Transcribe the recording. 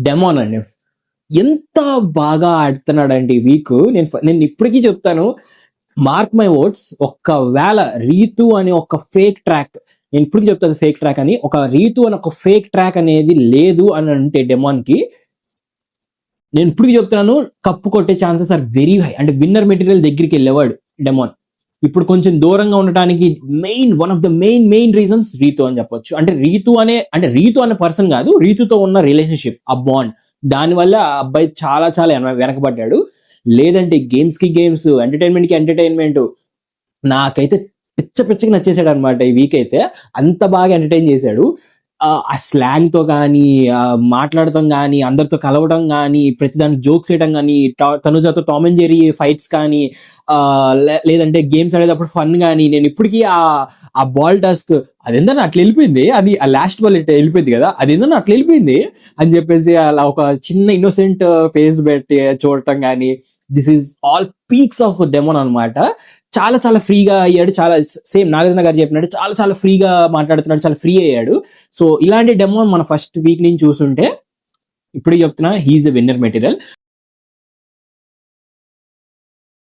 Demon అండి ఎంత బాగా ఆడుతున్నాడండి ఈ వీక్. నేను ఇప్పటికీ చెప్తాను, మార్క్ మై వర్డ్స్, ఒక్కవేళ రీతు అనే ఒక ఫేక్ ట్రాక్, నేను ఇప్పటికీ చెప్తాను ఫేక్ ట్రాక్ అని, ఒక రీతు అని ఒక ఫేక్ ట్రాక్ అనేది లేదు అని అంటే డెమాన్ కి, నేను ఇప్పటికీ చెప్తున్నాను కప్పు కొట్టే ఛాన్సెస్ ఆర్ వెరీ హై. అంటే విన్నర్ మెటీరియల్ దగ్గరికి వెళ్ళేవాడు డెమాన్. ఇప్పుడు కొంచెం దూరంగా ఉండటానికి one of the main reasons Ritu అని చెప్పొచ్చు. అంటే రీతు అనే పర్సన్ కాదు, రీతుతో ఉన్న రిలేషన్షిప్, ఆ బాండ్, దానివల్ల ఆ అబ్బాయి చాలా చాలా వెనకబడ్డాడు. లేదంటే గేమ్స్ కి గేమ్స్, ఎంటర్టైన్మెంట్ కి ఎంటర్టైన్మెంట్, నాకైతే పిచ్చకి నచ్చేసాడు అనమాట ఈ వీక్ అయితే. అంత బాగా ఎంటర్టైన్ చేశాడు. ఆ స్లాంగ్ తో కానీ, మాట్లాడటం కానీ, అందరితో కలవడం కానీ, ప్రతిదానికి జోక్స్ వేయడం కానీ, తనుజాతో టామ్ అండ్ జెర్రీ ఫైట్స్ కానీ, లేదంటే గేమ్స్ ఆడేటప్పుడు ఫన్ కానీ, నేను ఇప్పటికీ ఆ బాల్ టాస్క్ అదేంటన్నా అట్లా వెళ్ళిపోయింది, అది ఆ లాస్ట్ బాల్ వెళ్ళిపోయింది కదా, అదేంటన్నా అట్లా వెళ్ళిపోయింది అని చెప్పేసి అలా ఒక చిన్న ఇన్నోసెంట్ ఫేస్ పెట్టి చూడటం కానీ, this is all peaks of demon అనమాట. చాలా చాలా ఫ్రీగా అయ్యాడు, చాలా సేమ్ నాగార్జున గారు చెప్పినట్టు చాలా చాలా ఫ్రీగా మాట్లాడుతున్నాడు, చాలా ఫ్రీ అయ్యాడు. సో ఇలాంటి డెమో మన ఫస్ట్ వీక్ నుంచి చూస్తుంటే ఇప్పుడు చెప్తున్నా, హీఈస్ ఎ విన్నర్ మెటీరియల్.